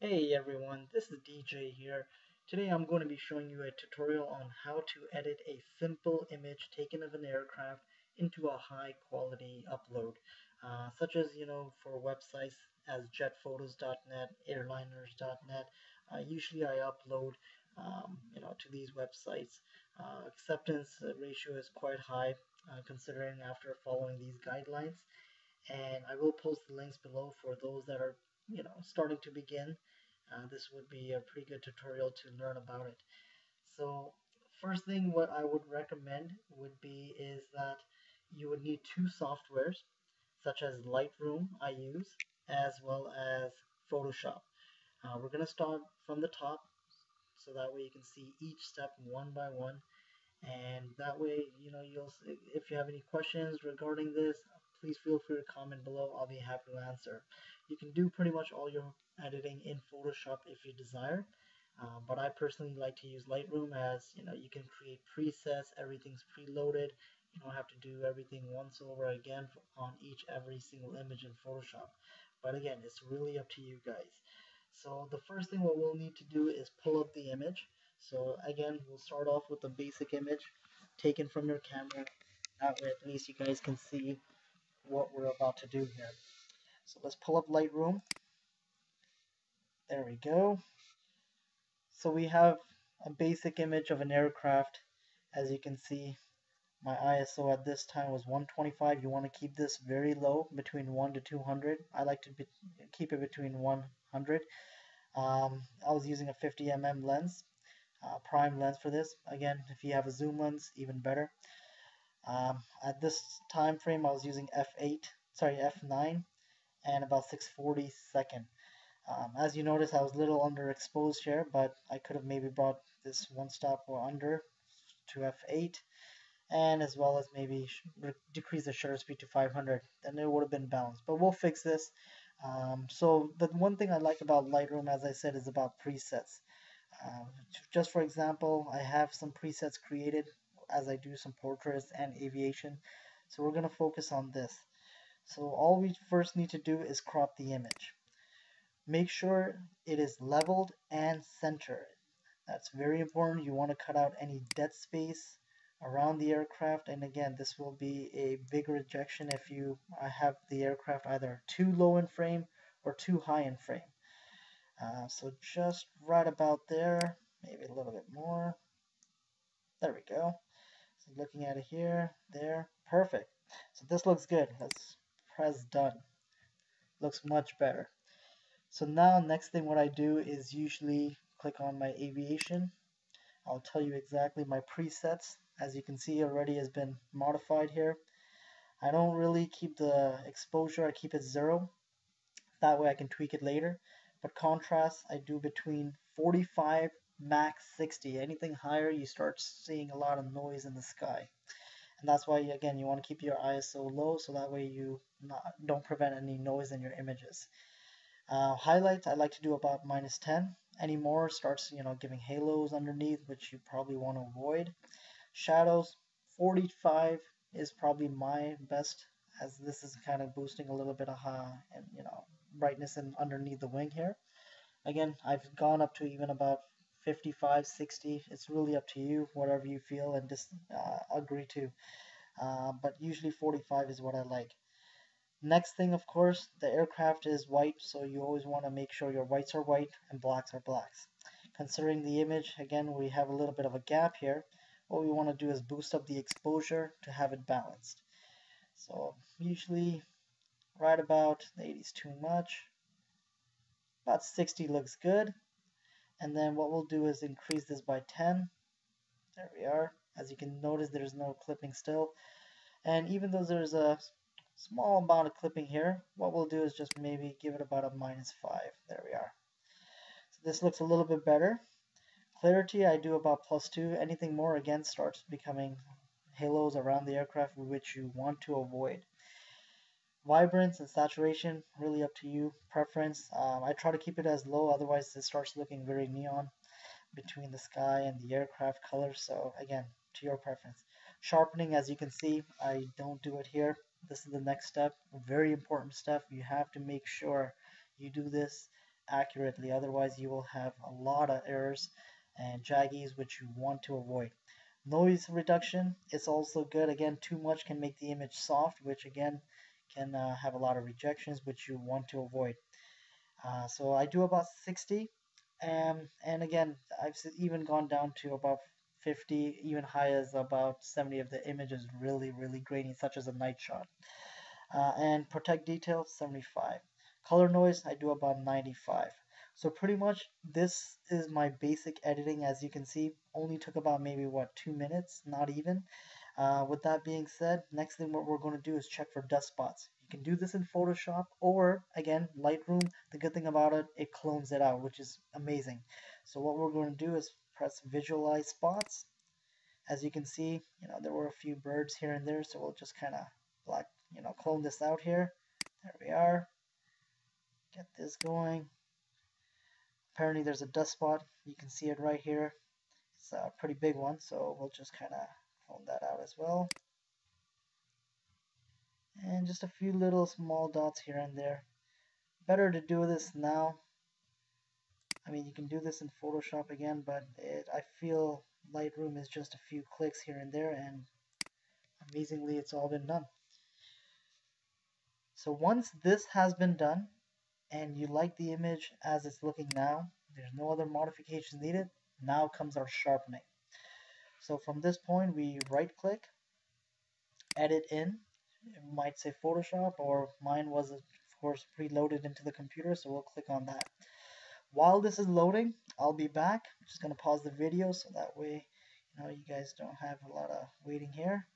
Hey everyone, this is DJ here. Today I'm going to be showing you a tutorial on how to edit a simple image taken of an aircraft into a high quality upload, such as, for websites as jetphotos.net, airliners.net. Usually I upload, to these websites. Acceptance ratio is quite high, considering after following these guidelines. And I will post the links below for those that are, starting to begin. This would be a pretty good tutorial to learn about it. So first thing what I would recommend would be is that you would need two softwares such as Lightroom I use as well as Photoshop. We're going to start from the top so that way you can see each step one by one, and that way you'll, if you have any questions regarding this, please feel free to comment below. I'll be happy to answer. You can do pretty much all your editing in Photoshop if you desire, but I personally like to use Lightroom, as you can create presets, everything's preloaded. You don't have to do everything once over again on every single image in Photoshop. But again, it's really up to you guys. So the first thing what we'll need to do is pull up the image. So again, we'll start off with the basic image taken from your camera. That way at least you guys can see what we're about to do here. So let's pull up Lightroom. There we go. So we have a basic image of an aircraft. As you can see, my ISO at this time was 125. You want to keep this very low, between 1 to 200. I like to keep it between 100. I was using a 50 mm lens, prime lens for this. Again, if you have a zoom lens, even better. At this time frame, I was using f9, and about 6/42. As you notice, I was a little underexposed here, but I could have maybe brought this one stop or under to f8, and as well as maybe decrease the shutter speed to 500, then it would have been balanced. But we'll fix this. So the one thing I like about Lightroom, as I said, is about presets. Uh, just for example, I have some presets created as I do some portraits and aviation. So we're going to focus on this. So all we first need to do is crop the image. Make sure it is leveled and centered. That's very important. You want to cut out any dead space around the aircraft, and again, this will be a big rejection if you have the aircraft either too low in frame or too high in frame. So just right about there, maybe a little bit more. There we go. So looking at it here, there, perfect. So this looks good. Let's press done. Looks much better. So now next thing what I do is usually click on my aviation. I'll tell you exactly my presets. As you can see, already has been modified here. I don't really keep the exposure, I keep it 0. That way I can tweak it later. But contrast, I do between 45, max 60. Anything higher, you start seeing a lot of noise in the sky. And that's why, again, you want to keep your ISO low, so that way you don't prevent any noise in your images. Highlights, I like to do about -10. Any more starts, giving halos underneath, which you probably want to avoid. Shadows, 45 is probably my best, as this is kind of boosting a little bit of and brightness in underneath the wing here. Again, I've gone up to even about 55, 60. It's really up to you, whatever you feel and just agree to. But usually 45 is what I like. Next thing, of course, the aircraft is white, so you always want to make sure your whites are white and blacks are blacks. Considering the image, again, we have a little bit of a gap here. What we want to do is boost up the exposure to have it balanced. So usually right about the 80 is too much. About 60 looks good. And then what we'll do is increase this by 10. There we are. As you can notice, there's no clipping still. And even though there's a small amount of clipping here, what we'll do is just maybe give it about a -5. There we are. So this looks a little bit better. Clarity, I do about +2. Anything more, again, starts becoming halos around the aircraft, which you want to avoid. Vibrance and saturation, really up to you, preference. I try to keep it as low, otherwise it starts looking very neon between the sky and the aircraft colors. So again, to your preference. Sharpening, as you can see, I don't do it here. This is the next step, a very important step. You have to make sure you do this accurately. Otherwise, you will have a lot of errors and jaggies, which you want to avoid. Noise reduction is also good. Again, too much can make the image soft, which again can have a lot of rejections, which you want to avoid. So I do about 60, and again, I've even gone down to about 50, even high as about 70 if the image is really, really grainy, such as a night shot. And protect detail 75. Color noise I do about 95. So pretty much this is my basic editing. As you can see, only took about maybe what, 2 minutes, not even. With that being said, next thing what we're going to do is check for dust spots. You can do this in Photoshop or again Lightroom. The good thing about it, it clones it out, which is amazing. So what we're going to do is press visualize spots. As you can see, there were a few birds here and there, so we'll just kind of like, clone this out here. There we are. Get this going. Apparently there's a dust spot. You can see it right here. It's a pretty big one, so we'll just kind of clone that out as well. And just a few little small dots here and there. Better to do this now. I mean, you can do this in Photoshop again, but I feel Lightroom is just a few clicks here and there, and amazingly it's all been done. So once this has been done and you like the image as it's looking now, there's no other modifications needed. Now comes our sharpening. So from this point we right click, edit in, it might say Photoshop, or mine was of course preloaded into the computer, so we'll click on that. While this is loading, I'll be back. I'm just going to pause the video so that way you guys don't have a lot of waiting here.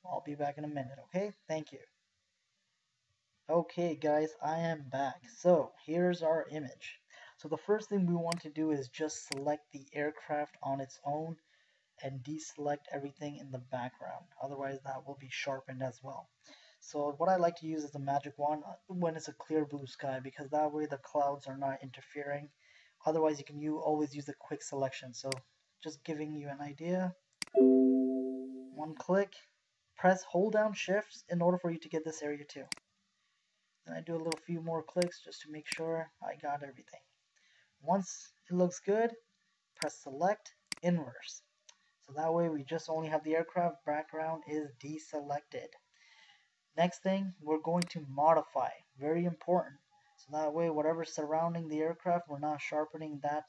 I'll be back in a minute, okay? Thank you. Okay guys, I am back. So here's our image. So the first thing we want to do is just select the aircraft on its own and deselect everything in the background. Otherwise that will be sharpened as well. So what I like to use is the magic wand when it's a clear blue sky, because that way the clouds are not interfering. Otherwise you can always use the quick selection. So just giving you an idea. One click. Hold down shift in order for you to get this area too. Then I do a little few more clicks just to make sure I got everything. Once it looks good, press select, inverse. So that way we just only have the aircraft, background is deselected. Next thing, we're going to modify, very important. So that way whatever's surrounding the aircraft, we're not sharpening that.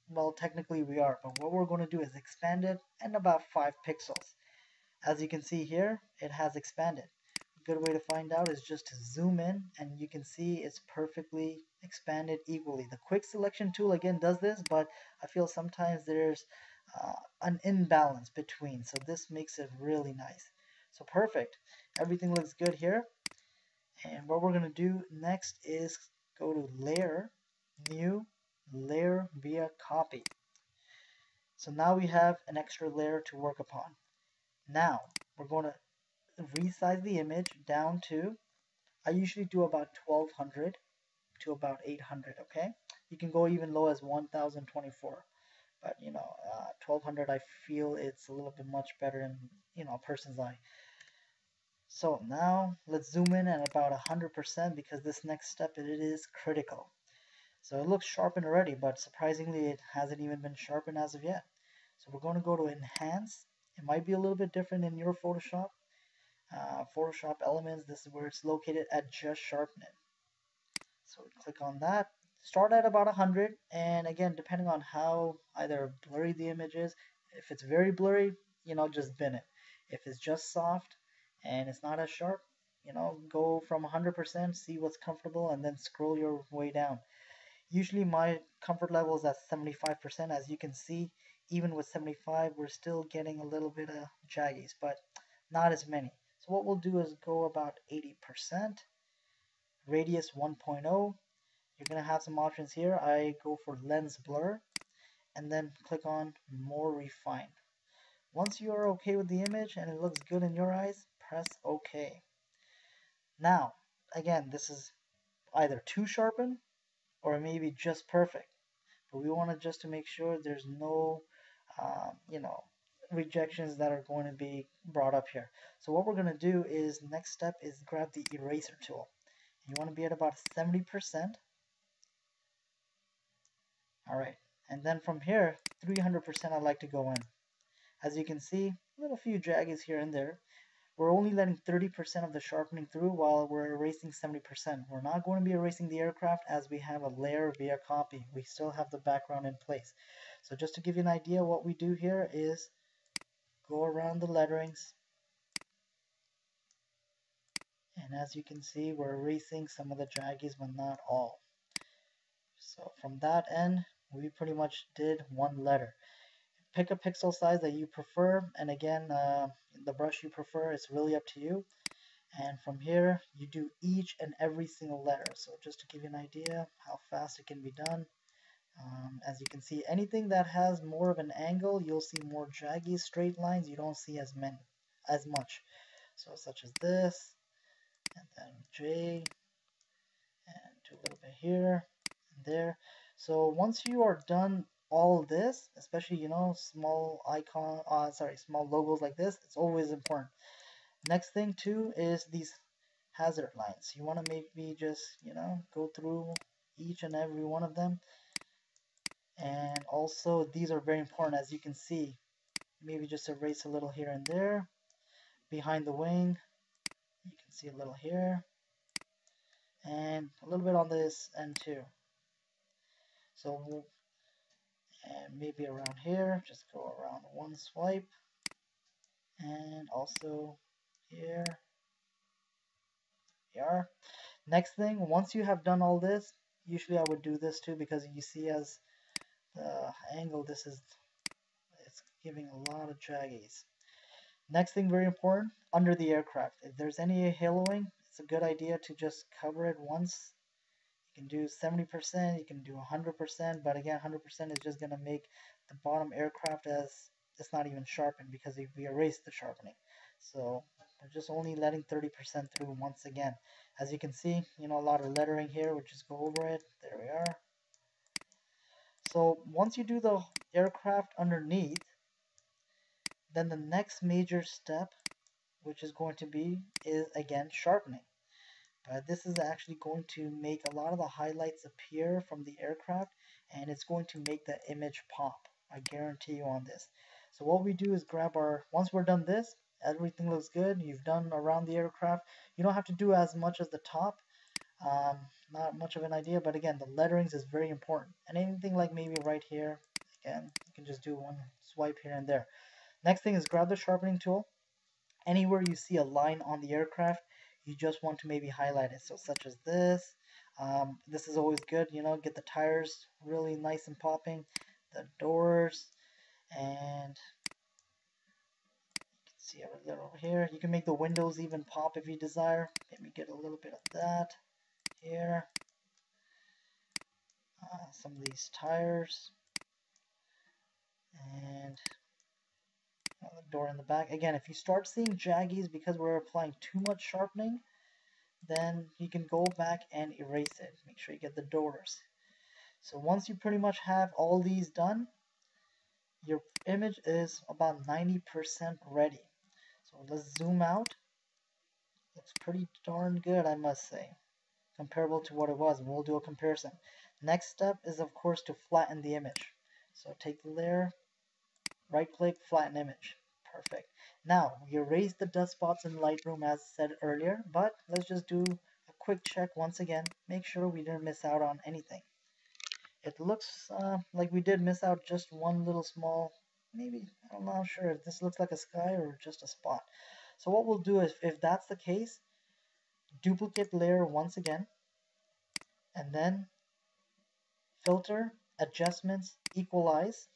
Well, technically we are, but what we're going to do is expand it and about 5 pixels. As you can see here, it has expanded. A good way to find out is just to zoom in, and you can see it's perfectly expanded equally. The quick selection tool again does this, but I feel sometimes there's an imbalance between, so this makes it really nice. So perfect. Everything looks good here. And what we're going to do next is go to Layer, New, Layer via Copy. So now we have an extra layer to work upon. Now we're going to resize the image down to, I usually do about 1200 to about 800, okay? You can go even low as 1024, but 1200 I feel it's a little bit much better in a person's eye. So now let's zoom in at about 100% because this next step, it is critical. So it looks sharpened already, but surprisingly it hasn't even been sharpened as of yet. So we're going to go to Enhance. It might be a little bit different in your Photoshop. Photoshop Elements, this is where it's located, at Just Sharpening. So we click on that. Start at about 100, and again, depending on how either blurry the image is, if it's very blurry, just bin it. If it's just soft and it's not as sharp, go from 100%, see what's comfortable, and then scroll your way down. Usually my comfort level is at 75%. As you can see, even with 75, we're still getting a little bit of jaggies, but not as many. So what we'll do is go about 80%, radius 1.0. You're going to have some options here. I go for lens blur, and then click on more refined. Once you are okay with the image and it looks good in your eyes, press OK. Now, again, this is either too sharpened or maybe just perfect. But we want just to make sure there's no, rejections that are going to be brought up here. So what we're going to do is, next step is grab the eraser tool. You want to be at about 70%. Alright, and then from here, 300% I like to go in. As you can see, a little few jaggies here and there. We're only letting 30% of the sharpening through while we're erasing 70%. We're not going to be erasing the aircraft as we have a layer via copy. We still have the background in place. So just to give you an idea, what we do here is go around the letterings. And as you can see, we're erasing some of the jaggies, but not all. So from that end, we pretty much did one letter. Pick a pixel size that you prefer, and again, the brush you prefer, it's really up to you. And from here, you do each and every single letter. So just to give you an idea how fast it can be done. As you can see, anything that has more of an angle, you'll see more jaggy straight lines. You don't see as much. So such as this, and then J, and do a little bit here and there. So once you are done all this, especially small small logos like this, it's always important. Next thing too is these hazard lines. You want to maybe just go through each and every one of them, and also these are very important. As you can see, maybe just erase a little here and there. Behind the wing, you can see a little here and a little bit on this end too. So and maybe around here, just go around one swipe, and also here we are. Next thing, once you have done all this, usually I would do this too, because you see as the angle, it's giving a lot of jaggies. Next thing, very important, under the aircraft. If there's any haloing, it's a good idea to just cover it once. You can do 70%, you can do 100%, but again, 100% is just going to make the bottom aircraft as it's not even sharpened because we erased the sharpening. So we're just only letting 30% through once again. As you can see, a lot of lettering here. We'll just go over it. There we are. So once you do the aircraft underneath, then the next major step, which is going to be, is again sharpening. This is actually going to make a lot of the highlights appear from the aircraft, and it's going to make the image pop. I guarantee you on this. So what we do is once we're done this, everything looks good, you've done around the aircraft. You don't have to do as much as the top. Not much of an idea, but again, the letterings is very important. And anything like maybe right here, again, you can just do one swipe here and there. Next thing is grab the sharpening tool. Anywhere you see a line on the aircraft, you just want to maybe highlight it. So such as this. This is always good, get the tires really nice and popping, the doors, and you can see a little over here. You can make the windows even pop if you desire. Maybe get a little bit of that here. Some of these tires, and the door in the back. Again, if you start seeing jaggies because we're applying too much sharpening, then you can go back and erase it. Make sure you get the doors. So once you pretty much have all these done, your image is about 90% ready. So let's zoom out. Looks pretty darn good, I must say, comparable to what it was, and we'll do a comparison. Next step is, of course, to flatten the image. So take the layer, right click, flatten image. Perfect. Now, we erased the dust spots in Lightroom as said earlier, but let's just do a quick check once again. Make sure we didn't miss out on anything. It looks like we did miss out just one little small, maybe, I'm not sure if this looks like a sky or just a spot. So what we'll do is, if that's the case, duplicate layer once again, and then filter, adjustments, equalize,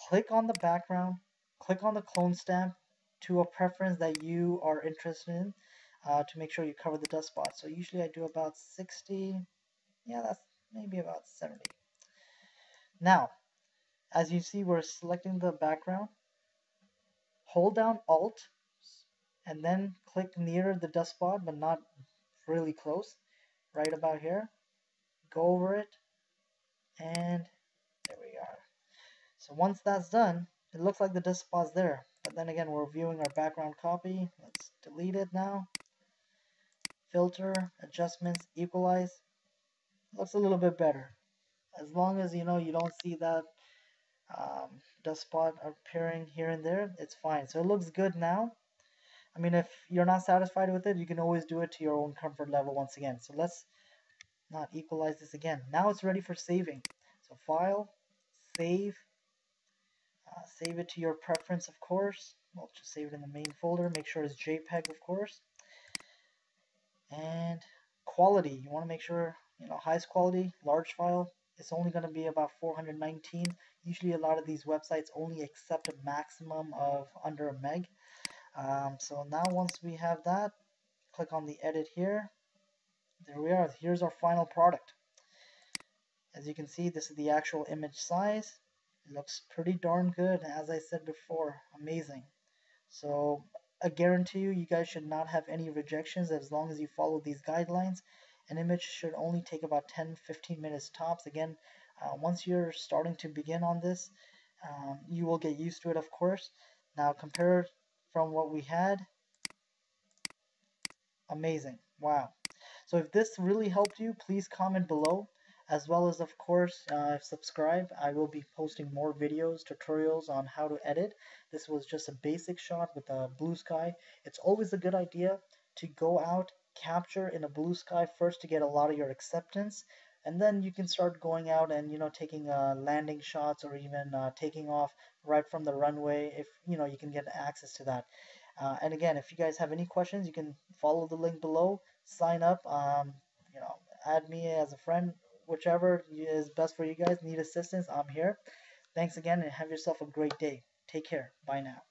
click on the background, click on the clone stamp to a preference that you are interested in to make sure you cover the dust spots. So usually I do about 60, yeah, that's maybe about 70. Now, as you see, we're selecting the background. Hold down Alt, and then click near the dust spot, but not really close, right about here. Go over it, and there we are. So once that's done, it looks like the dust spot's there. But then again, we're viewing our background copy. Let's delete it now. Filter, adjustments, equalize. Looks a little bit better. As long as you know you don't see that dust spot appearing here and there, it's fine. So it looks good now. I mean, if you're not satisfied with it, you can always do it to your own comfort level once again. So let's not equalize this again. Now it's ready for saving. So File, Save, save it to your preference, of course. We'll just save it in the main folder. Make sure it's JPEG, of course. And quality, you want to make sure, highest quality, large file. It's only going to be about 419. Usually a lot of these websites only accept a maximum of under a meg. So now once we have that, click on the edit here. There we are. Here's our final product. As you can see, this is the actual image size. It looks pretty darn good, as I said before. Amazing. So I guarantee you, you guys should not have any rejections as long as you follow these guidelines. An image should only take about 10-15 minutes tops. Again, once you're starting to begin on this, you will get used to it, of course. Now compare from what we had. Amazing. Wow. So if this really helped you, please comment below, as well as, of course, subscribe. I will be posting more videos, tutorials on how to edit. This was just a basic shot with a blue sky. It's always a good idea to go out, capture in a blue sky first to get a lot of your acceptance, and then you can start going out and taking landing shots, or even taking off right from the runway if you can get access to that. And again, if you guys have any questions, you can follow the link below, sign up, you know, add me as a friend, whichever is best for you guys. Need assistance, I'm here. Thanks again, and have yourself a great day. Take care. Bye now.